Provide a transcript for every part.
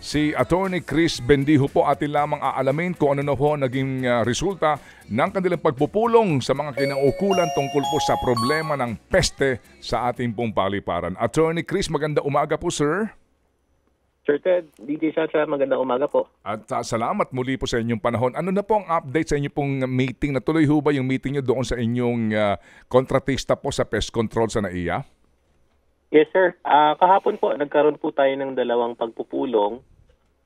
Si Attorney Chris Bendijo po, atin lamang aalamin kung ano na po naging resulta ng kanilang pagpupulong sa mga kinaukulan tungkol po sa problema ng peste sa ating pong paliparan. Attorney Chris, maganda umaga po, sir. Sir Ted, DJ Chacha, magandang umaga po. At salamat muli po sa inyong panahon. Ano na po ang update sa inyong pong meeting? Natuloy ho ba yung meeting nyo doon sa inyong kontratista po sa pest control sa NAIA? Yes, sir. Kahapon po, nagkaroon po tayo ng dalawang pagpupulong.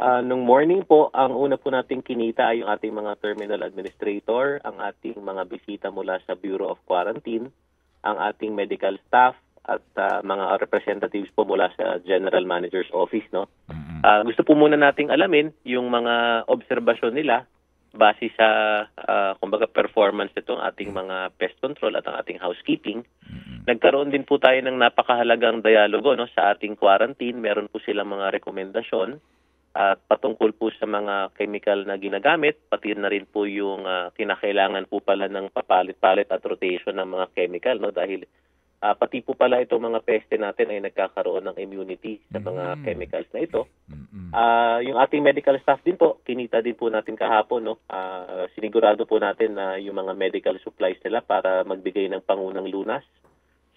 Nung morning po, ang una po nating kinita ay yung ating mga terminal administrator, ang ating mga bisita mula sa Bureau of Quarantine, ang ating medical staff, at mga representatives po mula sa General Manager's Office. No? Gusto po muna nating alamin yung mga obserbasyon nila base sa kumbaga performance nitong ating mga pest control at ang ating housekeeping. Nagkaroon din po tayo ng napakahalagang dialogo no, sa ating quarantine. Meron po silang mga rekomendasyon at patungkol po sa mga chemical na ginagamit, pati na rin po yung kinakailangan po pala ng papalit-palit at rotation ng mga chemical. No, dahil pati po pala itong mga peste natin ay nagkakaroon ng immunity sa mga chemicals na ito. Yung ating medical staff din po, kinita din po natin kahapon. No? Sinigurado po natin na yung mga medical supplies nila para magbigay ng pangunang lunas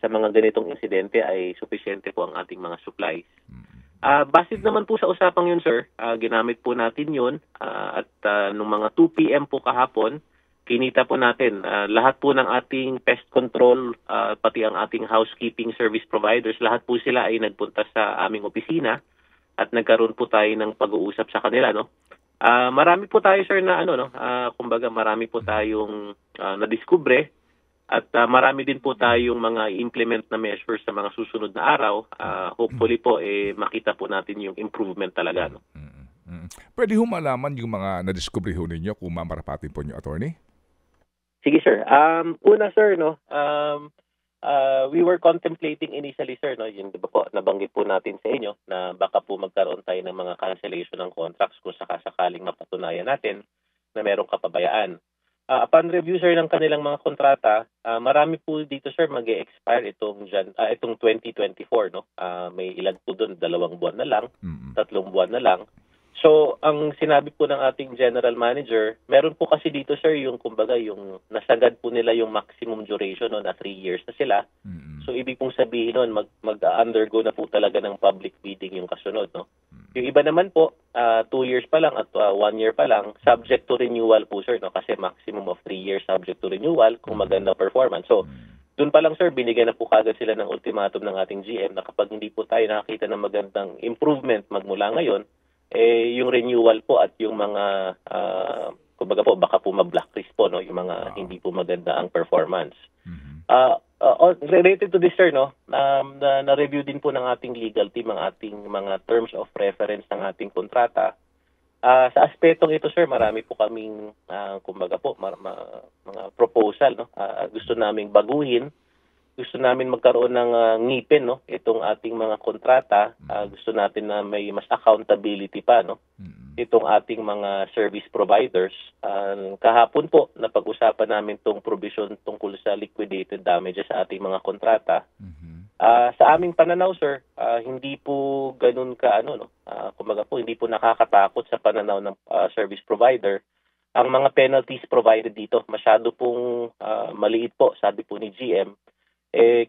sa mga ganitong insidente ay sufisyente po ang ating mga supplies. Basid naman po sa usapang yun, sir, ginamit po natin yun at nung mga 2 p.m. po kahapon, kinita po natin lahat po ng ating pest control, pati ang ating housekeeping service providers, lahat po sila ay nagpunta sa aming opisina at nagkaroon po tayo ng pag-uusap sa kanila. No? Marami po tayo, sir, na kumbaga marami po tayong nadiskubre at marami din po tayong mga implement na measures sa mga susunod na araw. Hopefully po makita po natin yung improvement talaga. No? Pwede ho malaman yung mga nadiskubre ho ninyo kung mamarapatin po niyo, attorney? Sige, sir. Una, sir, no, we were contemplating initially, sir, no, yung diba po, nabanggit po natin sa inyo na baka po magkaroon tayo ng mga cancellation ng contracts kung sakasakaling mapatunayan natin na merong kapabayaan. Upon review, sir, ng kanilang mga kontrata, marami po dito, sir, mag-e-expire itong 2024. No? May ilan po doon, 2 buwan na lang, 3 buwan na lang. So, ang sinabi po ng ating general manager, meron po kasi dito, sir, yung kumbaga yung nasagad po nila yung maximum duration no, na 3 years na sila. So, ibig pong sabihin nun, mag-undergo na po talaga ng public bidding yung kasunod. No? Yung iba naman po, 2 years pa lang at 1 year pa lang, subject to renewal po, sir, no? Kasi maximum of 3 years subject to renewal kung maganda performance. So, doon pa lang, sir, binigyan na po kagad sila ng ultimatum ng ating GM na kapag hindi po tayo nakakita ng magandang improvement magmula ngayon, yung renewal po at yung mga kumbaga po baka po ma-blacklist po no yung mga hindi po maganda ang performance. Related to this, sir, no, na-review din po ng ating legal team ang ating mga terms of reference ng ating kontrata. Sa aspetong ito, sir, marami po kaming kumbaga po mga proposal, no. Gusto naming baguhin. Gusto namin magkaroon ng ngipin, no, itong ating mga kontrata. Gusto natin na may mas accountability pa, no, itong ating mga service providers. Kahapon po, napag-usapan namin itong provision tungkol sa liquidated damages sa ating mga kontrata. Sa aming pananaw, sir, hindi po ganun ka, no, kumbaga po, hindi po nakakatakot sa pananaw ng service provider. Ang mga penalties provided dito, masyado pong maliit po, sabi po ni GM.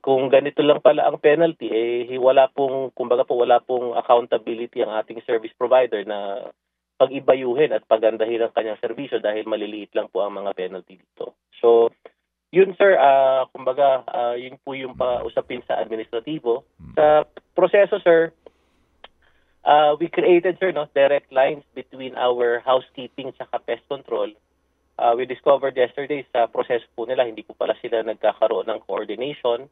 Kung ganito lang pala ang penalty, wala pong, kumbaga po, wala pong accountability ang ating service provider na pag-ibayuhin at pagandahin ang kanyang serbisyo dahil maliliit lang po ang mga penalty dito. So, yun, sir, kumbaga, yun po yung usapin sa administratibo. Sa proseso, sir, we created, sir, no, direct lines between our housekeeping sa pest control. We discovered yesterday sa proseso po nila, hindi po pala sila nagkakaroon ng coordination.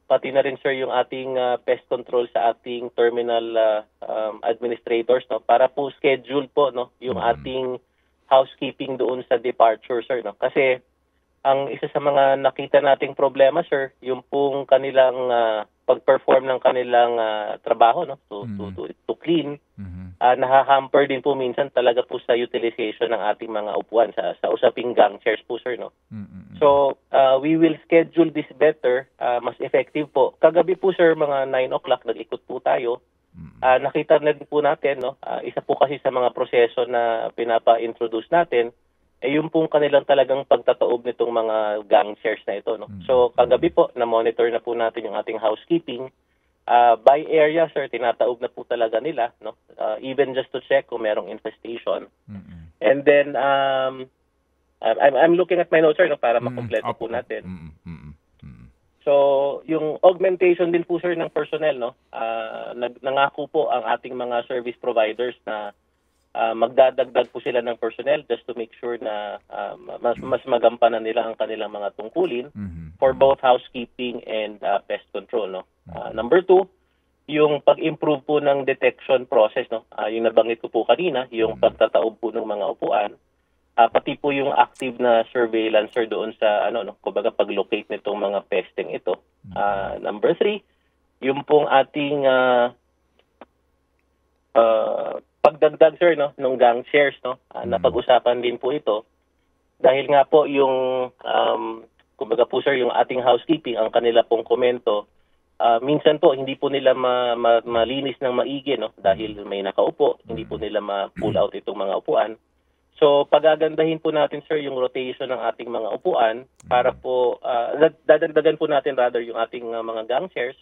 Pati na rin, sir, yung ating pest control sa ating terminal administrators, no, para po schedule po, no, yung ating housekeeping doon sa departure, sir, no. Kasi ang isa sa mga nakita nating problema, sir, yung pong kanilang pag-perform ng kanilang trabaho, no, to clean. Nahahamper din po minsan talaga po sa utilization ng ating mga upuan sa usaping gang chairs po, sir, no. So, we will schedule this better, mas effective po. Kagabi po, sir, mga 9 o'clock, nag-ikot po tayo. nakita na din po natin, no, isa po kasi sa mga proseso na pinapa-introduce natin, yung pong kanilang talagang pagtataob nitong mga gang shares na ito. No? So kagabi po, na-monitor na po natin yung ating housekeeping. By area, sir, tinataob na po talaga nila. No? Even just to check kung merong infestation. And then, I'm looking at my notes, sir, no, para makompleto po natin. So, yung augmentation din po, sir, ng personnel, no? Nangako po ang ating mga service providers na magdadagdag po sila ng personnel just to make sure na mas magampanan nila ang kanilang mga tungkulin for both housekeeping and pest control, no? Number 2, yung pag-improve po ng detection process, no? Yung nabanggit ko po kanina, yung pagtataob po ng mga upuan, pati po yung active na surveillance, sir, doon sa kumbaga pag-locate nitong mga pesting ito. Number 3, yung pong ating pagdagdag, sir, no, ng gang shares, no, napag-usapan din po ito dahil nga po yung kumbaga po, sir, yung ating housekeeping, ang kanila pong komento, minsan po hindi po nila malinis ng maigi, no, dahil may nakaupo, hindi po nila ma-pull out itong mga upuan. So, pagagandahin po natin, sir, yung rotation ng ating mga upuan para po, dadagdagan po natin rather yung ating mga gang chairs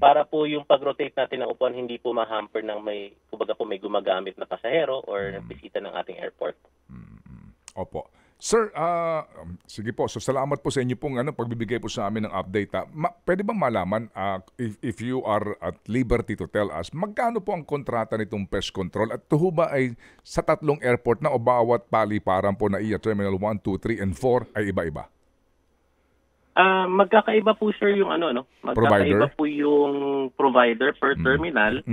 para po yung pag-rotate natin ng upuan hindi po ma-hamper ng kumbaga po may gumagamit na pasahero or bisita ng ating airport. Opo. Sir, sige po. So salamat po sa inyo pong pagbibigay po sa amin ng update. Pwede bang malaman, if you are at liberty to tell us, magkano po ang kontrata nitong pest control? At ito ba ay sa 3 airport na o bawat paliparan po na iya Terminal 1, 2, 3, and 4 ay iba-iba? Magkakaiba po, sir, yung magkakaiba po yung provider per terminal.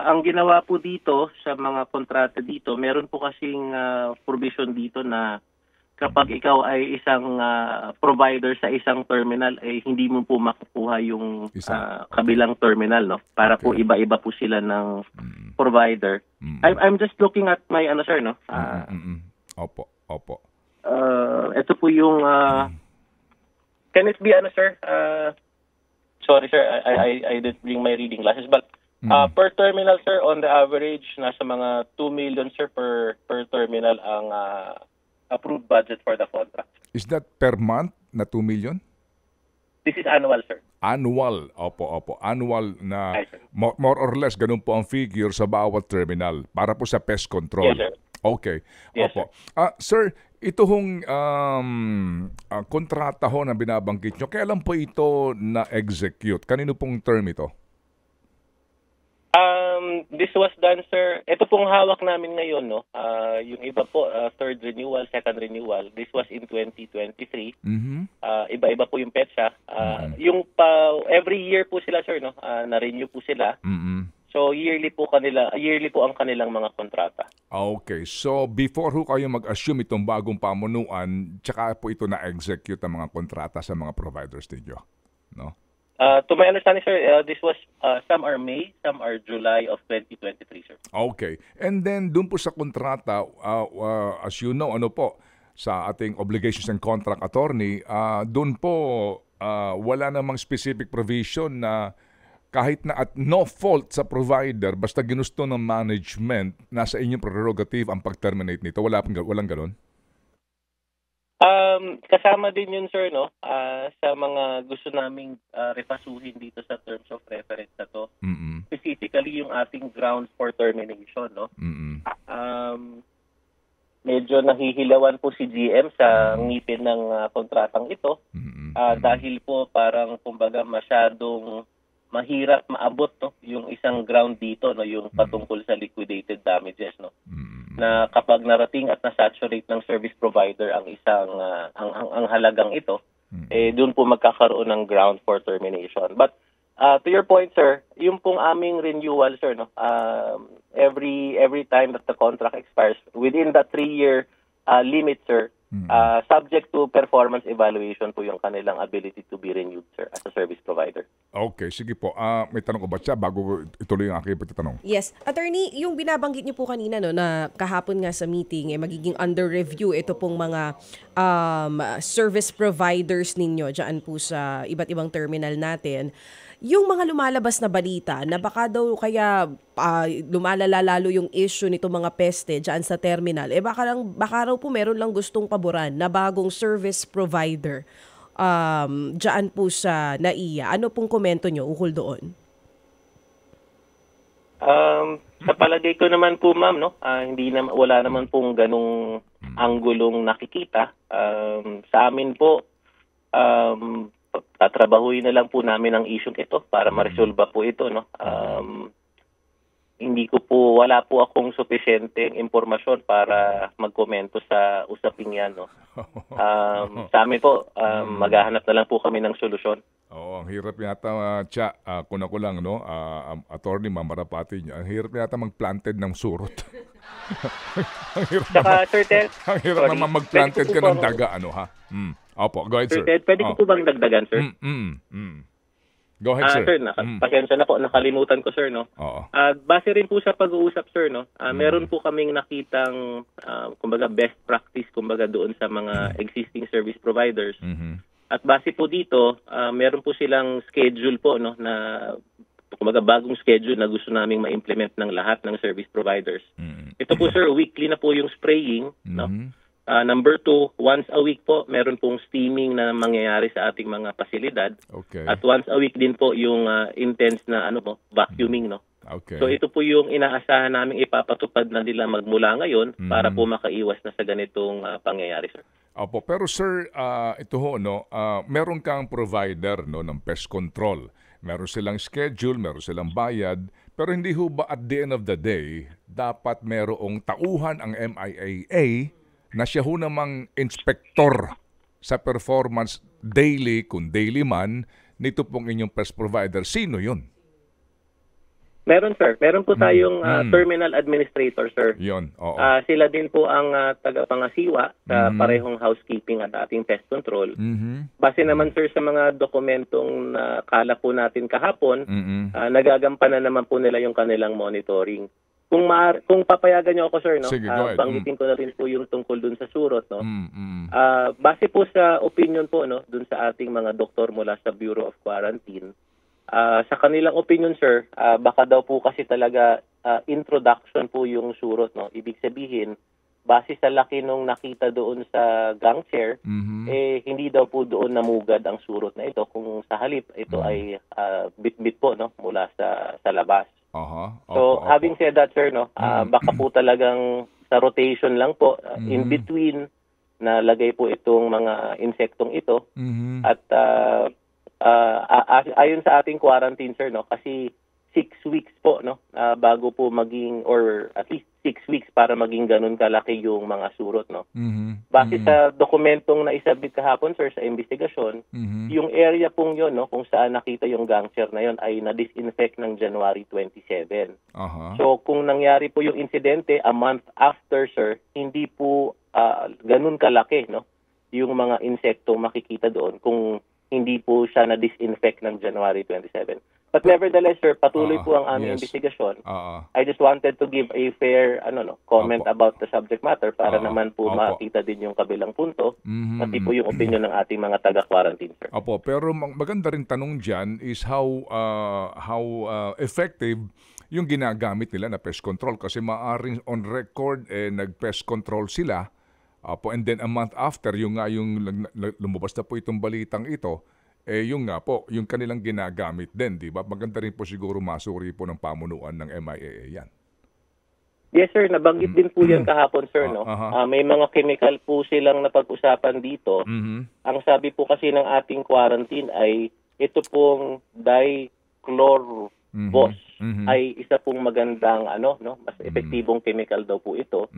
Ang ginawa po dito sa mga kontrata dito, meron po kasing provision dito na kapag ikaw ay isang provider sa isang terminal, ay hindi mo po makukuha yung kabilang terminal, no? Para po iba-iba po sila ng provider. I'm just looking at my sir, no? Opo. Ito po yung can it be sir? Sorry, sir, I didn't bring my reading glasses, but per terminal, sir, on the average, nasa mga 2 million, sir, per terminal ang approved budget for the contract. Is that per month na 2 million? This is annual, sir. Annual, opo. Annual na more or less ganun po ang figure sa bawat terminal para po sa pest control. Yes, sir. Okay. Yes, Opo. Sir, ito hong kontrata ho na binabanggit nyo, kailan po ito na-execute? Kanino pong term ito? This was done, sir. Ito pong hawak namin ngayon, no? Yung iba po, third renewal, second renewal. This was in 2023. Iba-iba po yung petsa. Every year po sila, sir, no? Na-renew po sila. So yearly po ang kanilang mga kontrata. Okay. So before ho kayo mag-assume itong bagong pamunuan, tsaka po ito na-execute ang mga kontrata sa mga providers ninyo, no? To my understanding, sir, this was some are May, some are July of 2023, sir. Okay. And then doon po sa kontrata, as you know, sa ating obligations and contract attorney, doon po wala namang specific provision na kahit na at no fault sa provider, basta ginusto ng management, nasa inyong prerogative ang pag-terminate nito. Walang ganon? Kasama din yun, sir, no? Sa mga gusto naming repasuhin dito sa terms of reference na to. Specifically yung ating grounds for termination, no? Medyo nahihilawan po si GM sa ngipin ng kontratang ito dahil po parang kumbaga masyadong mahirap maabot, no, yung isang ground dito, no, yung patungkol sa liquidated damages, no, na kapag narating at na-saturate ng service provider ang isang ang halagang ito, doon po magkakaroon ng ground for termination. But to your point, sir, yung pong aming renewal, sir, no, every time that the contract expires within the 3-year limit, sir, subject to performance evaluation po yung kanilang ability to be renewed, sir, as a service provider. Okay, sige po. May tanong ko ba siya bago ituloy ang aking pagtatanong? Yes. Attorney, yung binabanggit niyo po kanina, no, na kahapon nga sa meeting, magiging under review ito pong mga service providers ninyo dyan po sa iba't ibang terminal natin. Yung mga lumalabas na balita na baka daw kaya lumalala lalo yung issue nito mga peste dyan sa terminal, baka raw po meron lang gustong paboran na bagong service provider dyan po sa NAIA. Ano pong komento nyo ukol doon? Sa palagay ko naman po, ma'am, no, wala naman pong ganung anggulong nakikita. Sa amin po, tatrabahuin na lang po namin ang issue ito para ma-resolve po ito, no. Wala po akong sufficienteng impormasyon para magkomento sa usaping yan, no. Sa amin po, maghahanap na lang po kami ng solusyon. Oo, ang hirap yata, kuna ko lang, no, attorney Mamarapati niyo, ang hirap yata mag-planted ng surot. Ang hirap Saka, Sir Ted, ang hirap naman mag-planted ka ng daga, ano ha? Opo, go ahead, sir. Sir Ted, pwede ko po bang dagdagan, sir? Go ahead, sir. Sir, pasensya na po, nakalimutan ko, sir, no? Oo. Base rin po sa pag-uusap, sir, no? Meron po kaming nakitang, kumbaga, best practice, kumbaga, doon sa mga existing service providers. At base po dito, meron po silang schedule po, no, na kumbaga bagong schedule na gusto naming ma-implement ng lahat ng service providers. Ito po, sir, weekly na po yung spraying, no? Number 2, once a week po, meron pong steaming na mangyayari sa ating mga pasilidad. Okay. At once a week din po yung intense na vacuuming, no. Okay. So ito po yung inaasahan namin ipapatupad na nila magmula ngayon para po makaiwas na sa ganitong pangyayari, sir. Opo, pero sir, ito ho, no, meron kang provider, no, ng pest control. Meron silang schedule, meron silang bayad, pero hindi ho ba at the end of the day, dapat merong tauhan ang MIAA na siya ho namang inspektor sa performance daily, kung daily man, nito pong inyong pest provider. Sino yun? Meron, sir. Meron po tayong terminal administrator, sir. Yun, oo. Sila din po ang tagapangasiwa sa parehong housekeeping at ating pest control. Base naman, sir, sa mga dokumentong nakala po natin kahapon, nagagampanan naman po nila yung kanilang monitoring. Kung papayagan niyo ako, sir, no? Sige, go ahead. Banggitin ko na rin po yung tungkol dun sa surot, no? Base po sa opinion po, no, dun sa ating mga doktor mula sa Bureau of Quarantine, sa kanilang opinion, sir, baka daw po kasi talaga introduction po yung surot, no? Ibig sabihin, base sa laki nung nakita doon sa gang chair, hindi daw po doon namugad ang surot na ito. Kung sa halip, ito ay bit-bit po, no, mula sa labas. So, having said that, sir, no, baka po talagang sa rotation lang po, in between, nalagay po itong mga insektong ito. At ayon sa ating quarantine, sir, no, kasi 6 weeks po, no, bago po maging, or at least 6 weeks para maging ganun kalaki yung mga surot, no. Base sa dokumentong na-isubmit kahapon, sir, sa investigasyon, yung area pong yun, no, kung saan nakita yung gang chair na yun ay na-disinfect ng January 27. So, kung nangyari po yung insidente, a month after, sir, hindi po ganun kalaki, no, yung mga insektong makikita doon kung hindi po siya na-disinfect ng January 27. But nevertheless, sir, patuloy po ang aming investigasyon. I just wanted to give a fair comment about the subject matter para naman po makita din yung kabilang punto, pati po yung opinion ng ating mga taga-quarantine, sir. Opo, pero maganda rin tanong dyan is how effective yung ginagamit nila na pest control, kasi maaring on record nag-pest control sila. And then a month after, yung lumabas na po itong balitang ito, yung nga po, yung kanilang ginagamit din, di ba? Maganda rin po siguro masuri po ng pamunuan ng MIAA yan. Yes, sir. Nabanggit din po yan kahapon, sir, no? May mga chemical po silang napag-usapan dito. Ang sabi po kasi ng ating quarantine ay ito pong dichlorobos ay isa pong magandang mas epektibong chemical daw po ito.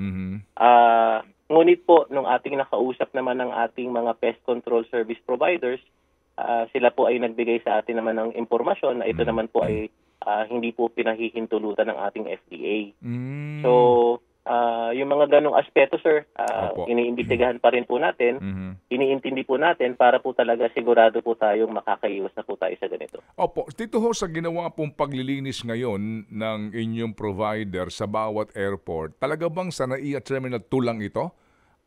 Ngunit po, nung ating nakausap naman ng ating mga pest control service providers, sila po ay nagbigay sa atin naman ng impormasyon na ito naman po ay hindi po pinahihintulutan ng ating FDA. So, yung mga ganong aspeto, sir, iniimbestigahan pa rin po natin, iniintindi po natin para po talaga sigurado po tayong makakaiwas na po tayo sa ganito. Opo, dito ho sa ginawa pong paglilinis ngayon ng inyong provider sa bawat airport, talaga bang sa NAIA Terminal 2 lang ito?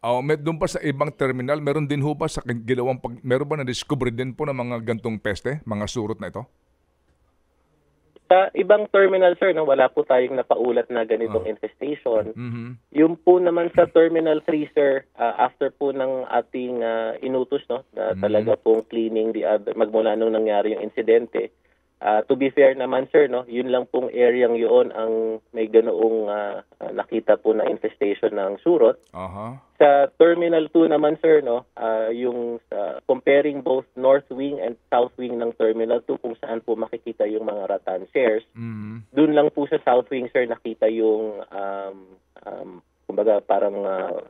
Doon pa sa ibang terminal, meron din ho ba sa ginawang meron ba na-discover din po ng mga gantong peste, mga surot na ito? Sa ibang terminal, sir, no, wala po tayong napaulat na ganitong infestation. Yung po naman sa Terminal 3, sir, after po ng ating inutos, no, na talaga pong cleaning the other, magmula nung nangyari yung insidente, to be fair naman, sir, no, yun lang pong area yun ang may ganoong nakita po na infestation ng surot. Sa Terminal 2 naman, sir, no, yung comparing both north wing and south wing ng Terminal 2 kung saan po makikita yung mga rattan shares. Doon lang po sa south wing, sir, nakita yung kumbaga parang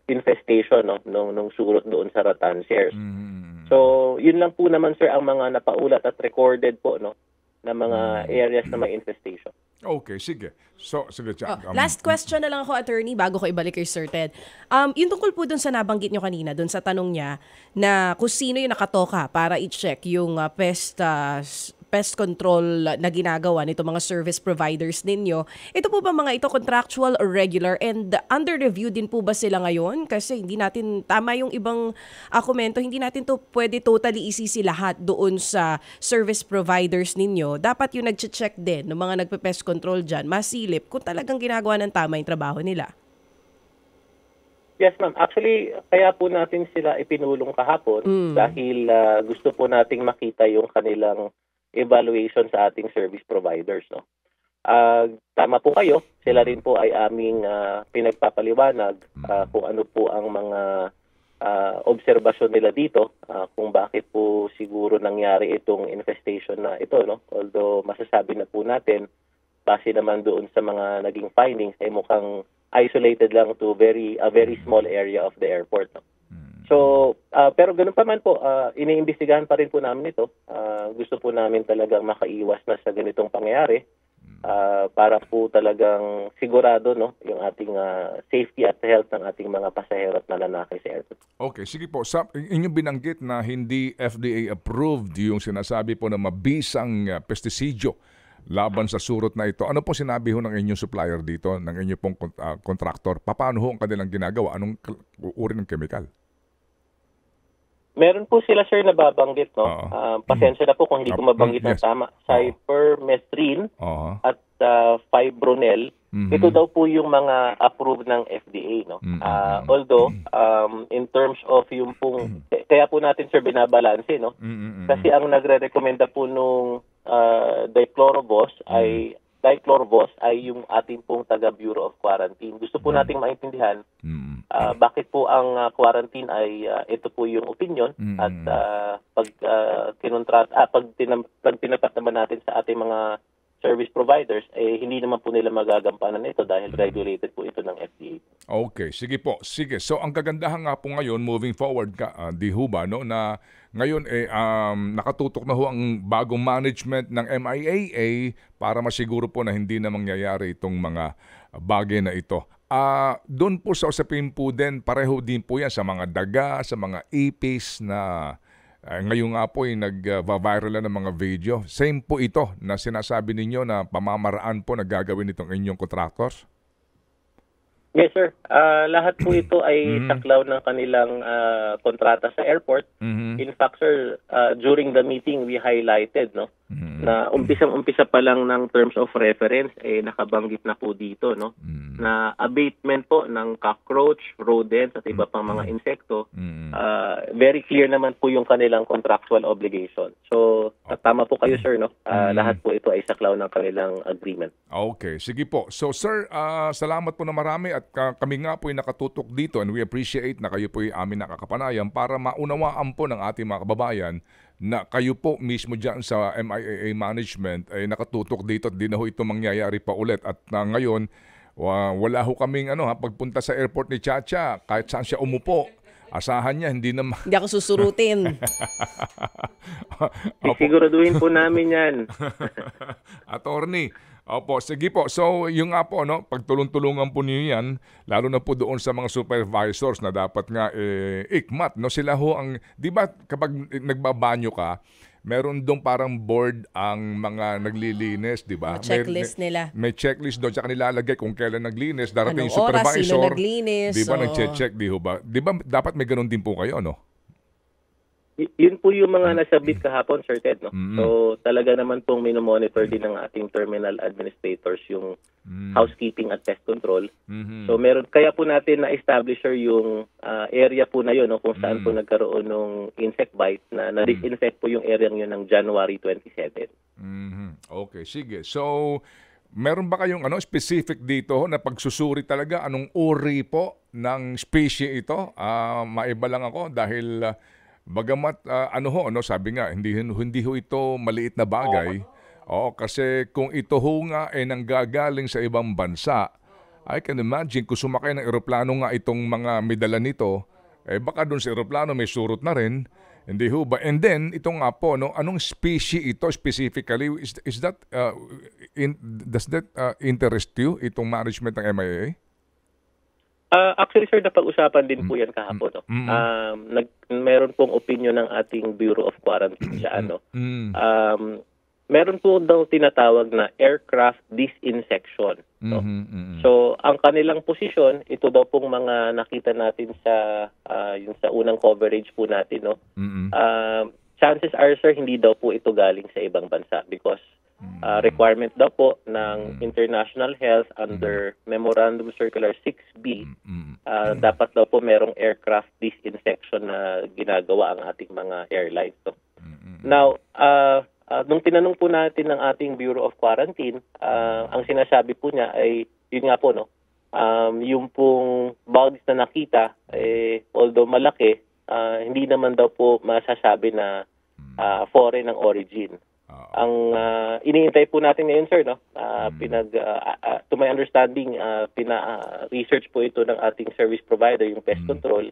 infestation, no, nung surot doon sa rattan shares. So, yun lang po naman, sir, ang mga napaulat at recorded po, no, na mga areas na may infestation. Okay, sige. So, sige. Last question na lang ako, attorney, bago ko ibalik kay Sir Ted. Yung tungkol po dun sa nabanggit nyo kanina, dun sa tanong niya, na kung sino yung nakatoka para i-check yung pest control na ginagawa nito mga service providers ninyo. Ito po ba mga ito contractual or regular, and under review din po ba sila ngayon? Kasi hindi natin, tama yung ibang komento, hindi natin to pwede totally isisi lahat doon sa service providers ninyo. Dapat yung nag-check din ng mga nagpe-pest control dyan, masilip kung talagang ginagawa ng tama yung trabaho nila. Yes, ma'am. Actually, kaya po natin sila ipinulong kahapon dahil gusto po nating makita yung kanilang evaluation sa ating service providers, no. Tama po kayo, sila rin po ay aming pinagpapaliwanag kung ano po ang mga obserbasyon nila dito, kung bakit po siguro nangyari itong infestation na ito, no. Although masasabi na po natin base naman doon sa mga naging findings ay mukhang isolated lang to a very small area of the airport, no. So, pero ganun pa man po, iniimbestigahan pa rin po namin ito. Gusto po namin talagang makaiwas na sa ganitong pangyayari para po talagang sigurado, no, yung ating safety at health ng ating mga pasahero at mananakay sa airport. Okay, sige po. Inyong binanggit na hindi FDA approved yung sinasabi po na mabisang pestisidyo laban sa surot na ito. Ano po sinabi ho ng inyong supplier dito, ng inyong pong contractor? Paano ho ang kanilang ginagawa? Anong uri ng chemical? Meron po sila, sir, na babanggit, no? Pasensya na po kung hindi ko mabanggit ng tama. Cypermethrin at fibronel. Ito daw po yung mga approved ng FDA, no? Although, in terms of yung pong, kaya po natin, sir, binabalanse, no? Kasi ang nagre-recommenda po nung dichlorobos ay yung ating pong taga Bureau of Quarantine. Gusto po nating maintindihan bakit po ang quarantine ay ito po yung opinion at pag tinapat naman natin sa ating mga service providers, hindi naman po nila magagampanan ito dahil regulated po ito ng FDA. Okay, sige po. Sige. So ang kagandahan nga po ngayon, moving forward di ho ba, no, na ngayon nakatutok na ho ang bagong management ng MIAA para masiguro po na hindi na mangyayari itong mga bagay na ito. Doon po sa usapin po din, pareho din po yan sa mga daga, sa mga ipis na ngayon nga po ay nag-viral na ng mga video. Same po ito na sinasabi ninyo na pamamaraan po na gagawin itong inyong contractors? Yes, sir. Lahat po ito ay saklaw ng kanilang kontrata sa airport. In fact, sir, during the meeting, we highlighted, no, na umpisa pa lang ng terms of reference, nakabanggit na po dito, no, na abatement po ng cockroach, rodents, at iba pang mga insekto. Very clear naman po yung kanilang contractual obligation. So, tama po kayo, sir, no? Lahat po ito ay saklaw ng kanilang agreement. Okay, sige po. So, sir, salamat po na marami at kami nga po ay nakatutok dito and we appreciate na kayo po ay amin nakakapanayan para maunawaan po ng ating mga kababayan na kayo po mismo dyan sa MIAA management ay nakatutok dito at di na ho ito mangyayari pa ulit. At ngayon, wala ho kaming pagpunta sa airport ni Chacha, kahit saan siya umupo, asahan niya, hindi naman. Hindi ako susurutin. Siguraduhin po namin yan. Attorney, opo, sige po. So, yung nga po, pagtulong-tulungan po niyo yan, lalo na po doon sa mga supervisors na dapat nga ikmat, no? Sila ho ang, di ba kapag nagbabanyo ka, meron doon parang board ang mga naglilinis, di ba? Checklist nila. May checklist doon, tsaka nilalagay kung kailan naglinis, darating anong yung supervisor. Oras, sino naglinis. Di ba, nag-check, di ho ba? Dapat may ganun din po kayo, no? Opo, opo. Okay, sige po. So, yung nga po, pagtulong-tulungan po niyo yan, lalo na po doon sa mga supervisors na dapat nga ikmat, no? Sila ho ang, di ba kapag nagbabanyo ka, meron doon parang board ang mga naglilinis, di ba? May checklist doon, tsaka nilalagay kung kailan naglinis, darating yung supervisor. Di ba, dapat may ganun din po kayo, no? Yun po yung mga nasabit kahapon, Sir Ted. No? So talaga naman pong minomonitor din ng ating terminal administrators yung housekeeping at pest control. So kaya po natin na-establish sir yung area po na yun, no, kung saan po nagkaroon ng insect bite na na-disinfect po yung area yun ng January 27. Okay, sige. So, meron ba kayong specific dito na pagsusuri talaga? Anong uri po ng species ito? Maiba lang ako dahil bagamat sabi nga, hindi ho ito maliit na bagay. Kasi kung ito ho nga ay nanggagaling sa ibang bansa, I can imagine kung sumakay ng eroplano nga itong mga medala nito, baka doon sa eroplano may surot na rin. Hindi ho ba? And then, ito nga po, anong species ito specifically? Is that, does that interest you, itong management ng MIA? Actually, sir, napag-usapan din po yan kahapon. No? Meron pong opinion ng ating Bureau of Quarantine dyan. No? Meron po daw tinatawag na aircraft disinfection. No? So, ang kanilang posisyon, ito daw pong mga nakita natin sa yung sa unang coverage po natin. No? Chances are, sir, hindi daw po ito galing sa ibang bansa because requirement daw po ng International Health under Memorandum Circular 6B, dapat daw po merong aircraft disinfection na ginagawa ang ating mga airlines. No? Now, nung tinanong po natin ng ating Bureau of Quarantine, ang sinasabi po niya ay, yun nga po, no, yung pong bugs na nakita, although malaki, hindi naman daw po masasabi na foreign ang origin. Ang iniintay po natin ngayon, sir, no? To my understanding, research po ito ng ating service provider, yung pest control.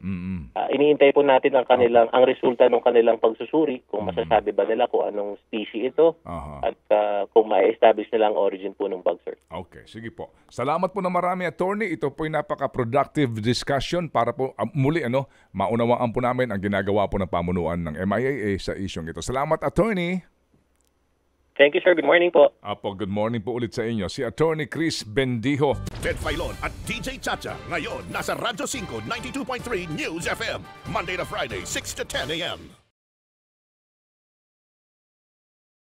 Iniintay po natin ang resulta ng kanilang pagsusuri, kung masasabi ba nila kung anong species ito, at kung ma-establish nila ang origin po ng bug, sir. Okay, sige po. Salamat po na marami, attorney. Ito po ay napaka-productive discussion para po muli maunawaan po namin ang ginagawa po ng pamunuan ng MIAA sa isyong ito. Salamat, attorney. Thank you, sir. Good morning po. Good morning po ulit sa inyo. Si Attorney Chris Bendijo. Ted Filon at DJ Chacha. Ngayon, nasa Radyo 5, 92.3 News FM. Monday to Friday, 6 to 10 a.m.